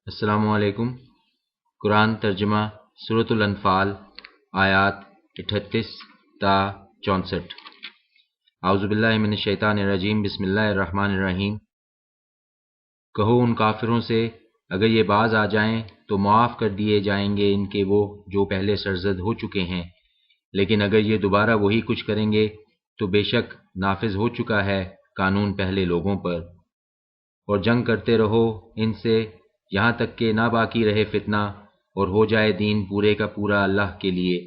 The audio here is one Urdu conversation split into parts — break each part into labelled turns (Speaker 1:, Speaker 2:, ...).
Speaker 1: السلام علیکم۔ قرآن ترجمہ سورۃ الانفال آیات 38 تا 64۔ اعوذ باللہ من الشیطان الرجیم، بسم اللہ الرحمن الرحیم۔ کہو ان کافروں سے اگر یہ باز آ جائیں تو معاف کر دیے جائیں گے ان کے وہ جو پہلے سرزد ہو چکے ہیں، لیکن اگر یہ دوبارہ وہی کچھ کریں گے تو بے شک نافذ ہو چکا ہے قانون پہلے لوگوں پر۔ اور جنگ کرتے رہو ان سے یہاں تک کہ نہ باقی رہے فتنہ اور ہو جائے دین پورے کا پورا اللہ کے لیے۔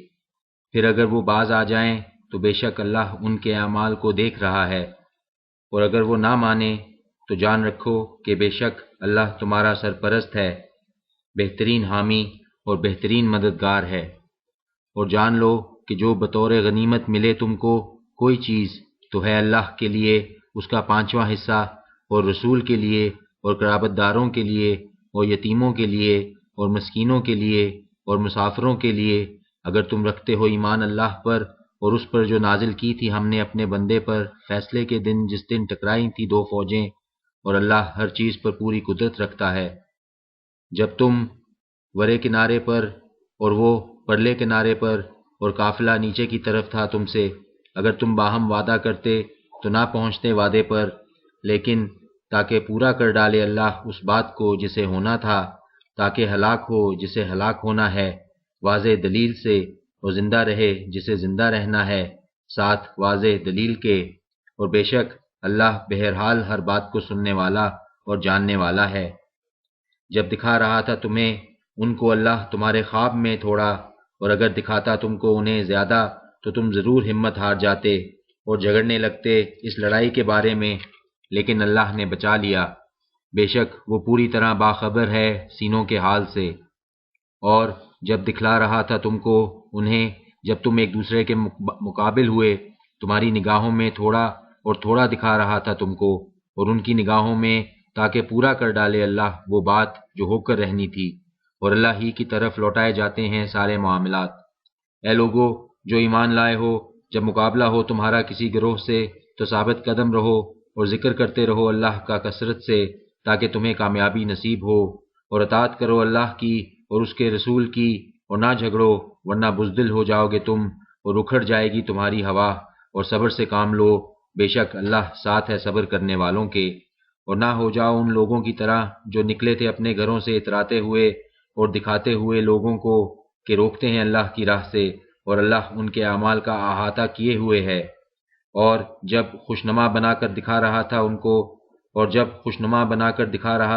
Speaker 1: پھر اگر وہ باز آ جائیں تو بے شک اللہ ان کے اعمال کو دیکھ رہا ہے، اور اگر وہ نہ مانے تو جان رکھو کہ بے شک اللہ تمہارا سرپرست ہے، بہترین حامی اور بہترین مددگار ہے۔ اور جان لو کہ جو بطور غنیمت ملے تم کو کوئی چیز تو ہے اللہ کے لیے اس کا 5واں حصہ، اور رسول کے لیے اور قرابت داروں کے لیے اور یتیموں کے لیے اور مسکینوں کے لیے اور مسافروں کے لیے، اگر تم رکھتے ہو ایمان اللہ پر اور اس پر جو نازل کی تھی ہم نے اپنے بندے پر فیصلے کے دن، جس دن ٹکرائی تھی دو فوجیں، اور اللہ ہر چیز پر پوری قدرت رکھتا ہے۔ جب تم ورے کنارے پر اور وہ پرلے کنارے پر اور قافلہ نیچے کی طرف تھا تم سے، اگر تم باہم وعدہ کرتے تو نہ پہنچتے وعدے پر، لیکن تاکہ پورا کر ڈالے اللہ اس بات کو جسے ہونا تھا، تاکہ ہلاک ہو جسے ہلاک ہونا ہے واضح دلیل سے، اور زندہ رہے جسے زندہ رہنا ہے ساتھ واضح دلیل کے، اور بے شک اللہ بہرحال ہر بات کو سننے والا اور جاننے والا ہے۔ جب دکھا رہا تھا تمہیں ان کو اللہ تمہارے خواب میں تھوڑا، اور اگر دکھاتا تم کو انہیں زیادہ تو تم ضرور ہمت ہار جاتے اور جھگڑنے لگتے اس لڑائی کے بارے میں، لیکن اللہ نے بچا لیا، بے شک وہ پوری طرح باخبر ہے سینوں کے حال سے۔ اور جب دکھلا رہا تھا تم کو انہیں جب تم ایک دوسرے کے مقابل ہوئے، تمہاری نگاہوں میں تھوڑا اور تھوڑا دکھا رہا تھا تم کو اور ان کی نگاہوں میں، تاکہ پورا کر ڈالے اللہ وہ بات جو ہو کر رہنی تھی، اور اللہ ہی کی طرف لوٹائے جاتے ہیں سارے معاملات۔ اے لوگو جو ایمان لائے ہو، جب مقابلہ ہو تمہارا کسی گروہ سے تو ثابت قدم رہو اور ذکر کرتے رہو اللہ کا کثرت سے، تاکہ تمہیں کامیابی نصیب ہو، اور اطاعت کرو اللہ کی اور اس کے رسول کی، اور نہ جھگڑو ورنہ بزدل ہو جاؤ گے تم اور اکھڑ جائے گی تمہاری ہوا، اور صبر سے کام لو، بے شک اللہ ساتھ ہے صبر کرنے والوں کے۔ اور نہ ہو جاؤ ان لوگوں کی طرح جو نکلے تھے اپنے گھروں سے اتراتے ہوئے اور دکھاتے ہوئے لوگوں کو کہ روکتے ہیں اللہ کی راہ سے، اور اللہ ان کے اعمال کا احاطہ کیے ہوئے ہے۔ اور جب خوشنما بنا کر دکھا رہا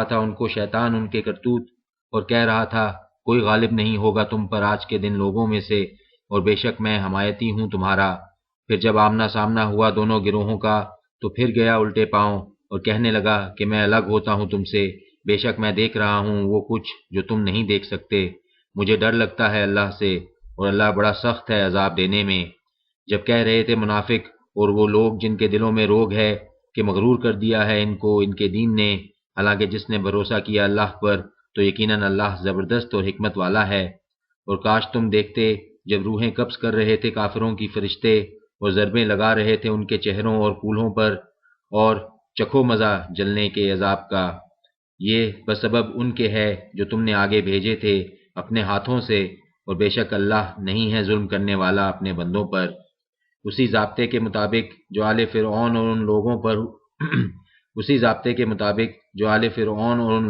Speaker 1: تھا ان کو شیطان ان کے کرتوت، اور کہہ رہا تھا کوئی غالب نہیں ہوگا تم پر آج کے دن لوگوں میں سے، اور بے شک میں حمایتی ہوں تمہارا۔ پھر جب آمنا سامنا ہوا دونوں گروہوں کا تو پھر گیا الٹے پاؤں اور کہنے لگا کہ میں الگ ہوتا ہوں تم سے، بے شک میں دیکھ رہا ہوں وہ کچھ جو تم نہیں دیکھ سکتے، مجھے ڈر لگتا ہے اللہ سے، اور اللہ بڑا سخت ہے عذاب دینے میں۔ جب کہہ رہے تھے منافق اور وہ لوگ جن کے دلوں میں روگ ہے کہ مغرور کر دیا ہے ان کو ان کے دین نے، حالانکہ جس نے بھروسہ کیا اللہ پر تو یقیناً اللہ زبردست اور حکمت والا ہے۔ اور کاش تم دیکھتے جب روحیں قبض کر رہے تھے کافروں کی فرشتے اور ضربیں لگا رہے تھے ان کے چہروں اور کولہوں پر، اور چکھو مزہ جلنے کے عذاب کا، یہ بسبب ان کے ہے جو تم نے آگے بھیجے تھے اپنے ہاتھوں سے، اور بے شک اللہ نہیں ہے ظلم کرنے والا اپنے بندوں پر۔ اسی ضابطے کے مطابق جو آل فرعون اور ان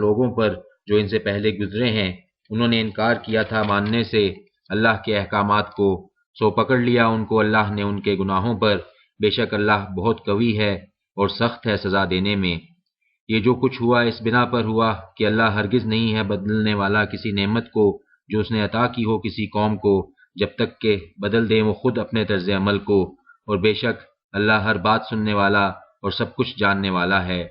Speaker 1: لوگوں پر جو ان سے پہلے گزرے ہیں، انہوں نے انکار کیا تھا ماننے سے اللہ کے احکامات کو، سو پکڑ لیا ان کو اللہ نے ان کے گناہوں پر، بے شک اللہ بہت قوی ہے اور سخت ہے سزا دینے میں۔ یہ جو کچھ ہوا اس بنا پر ہوا کہ اللہ ہرگز نہیں ہے بدلنے والا کسی نعمت کو جو اس نے عطا کی ہو کسی قوم کو، جب تک کہ بدل دیں وہ خود اپنے طرز عمل کو، اور بے شک اللہ ہر بات سننے والا اور سب کچھ جاننے والا ہے۔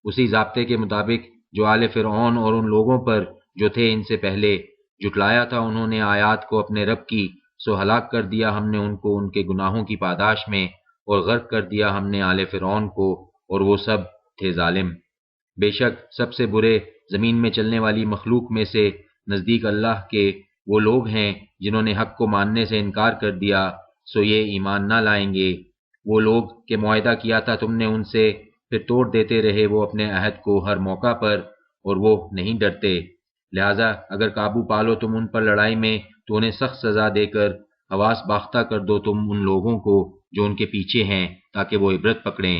Speaker 1: اسی ضابطے کے مطابق جو آل فرعون اور ان لوگوں پر جو تھے ان سے پہلے، جھٹلایا تھا انہوں نے آیات کو اپنے رب کی، سو ہلاک کر دیا ہم نے ان کو ان کے گناہوں کی پاداش میں، اور غرق کر دیا ہم نے آل فرعون کو، اور وہ سب تھے ظالم۔ بے شک سب سے برے زمین میں چلنے والی مخلوق میں سے نزدیک اللہ کے وہ لوگ ہیں جنہوں نے حق کو ماننے سے انکار کر دیا، سو یہ ایمان نہ لائیں گے۔ وہ لوگ کہ معاہدہ کیا تھا تم نے ان سے، پھر توڑ دیتے رہے وہ اپنے عہد کو ہر موقع پر، اور وہ نہیں ڈرتے۔ لہذا اگر قابو پالو تم ان پر لڑائی میں تو انہیں سخت سزا دے کر حواس باختہ کر دو تم ان لوگوں کو جو ان کے پیچھے ہیں، تاکہ وہ عبرت پکڑیں۔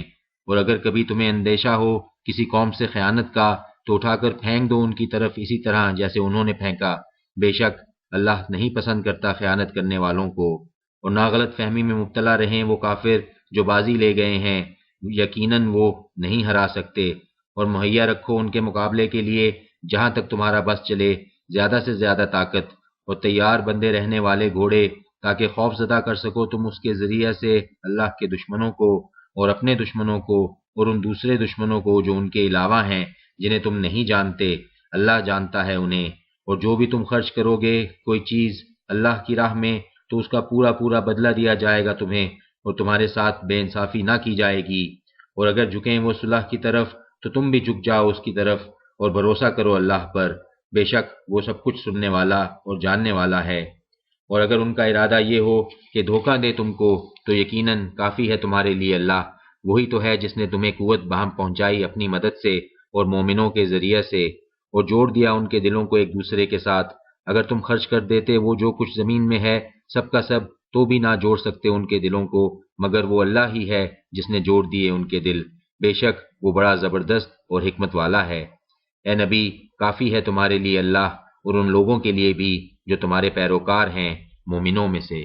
Speaker 1: اور اگر کبھی تمہیں اندیشہ ہو کسی قوم سے خیانت کا تو اٹھا کر پھینک دو ان کی طرف اسی طرح جیسے انہوں نے پھینکا، بے شک اللہ نہیں پسند کرتا خیانت کرنے والوں کو۔ اور نہ غلط فہمی میں مبتلا رہیں وہ کافر جو بازی لے گئے ہیں، یقیناً وہ نہیں ہرا سکتے۔ اور مہیا رکھو ان کے مقابلے کے لیے جہاں تک تمہارا بس چلے زیادہ سے زیادہ طاقت، اور تیار بندے رہنے والے گھوڑے، تاکہ خوف زدہ کر سکو تم اس کے ذریعہ سے اللہ کے دشمنوں کو اور اپنے دشمنوں کو اور ان دوسرے دشمنوں کو جو ان کے علاوہ ہیں جنہیں تم نہیں جانتے، اللہ جانتا ہے انہیں۔ اور جو بھی تم خرچ کرو گے کوئی چیز اللہ کی راہ میں تو اس کا پورا پورا بدلہ دیا جائے گا تمہیں، اور تمہارے ساتھ بے انصافی نہ کی جائے گی۔ اور اگر جھکیں وہ صلح کی طرف تو تم بھی جھک جاؤ اس کی طرف، اور بھروسہ کرو اللہ پر، بے شک وہ سب کچھ سننے والا اور جاننے والا ہے۔ اور اگر ان کا ارادہ یہ ہو کہ دھوکہ دے تم کو تو یقیناً کافی ہے تمہارے لیے اللہ، وہی تو ہے جس نے تمہیں قوت بہم پہنچائی اپنی مدد سے اور مومنوں کے ذریعہ سے، اور جوڑ دیا ان کے دلوں کو ایک دوسرے کے ساتھ۔ اگر تم خرچ کر دیتے وہ جو کچھ زمین میں ہے سب کا سب تو بھی نہ جوڑ سکتے ان کے دلوں کو، مگر وہ اللہ ہی ہے جس نے جوڑ دیے ان کے دل، بے شک وہ بڑا زبردست اور حکمت والا ہے۔ اے نبی، کافی ہے تمہارے لیے اللہ اور ان لوگوں کے لیے بھی جو تمہارے پیروکار ہیں مومنوں میں سے۔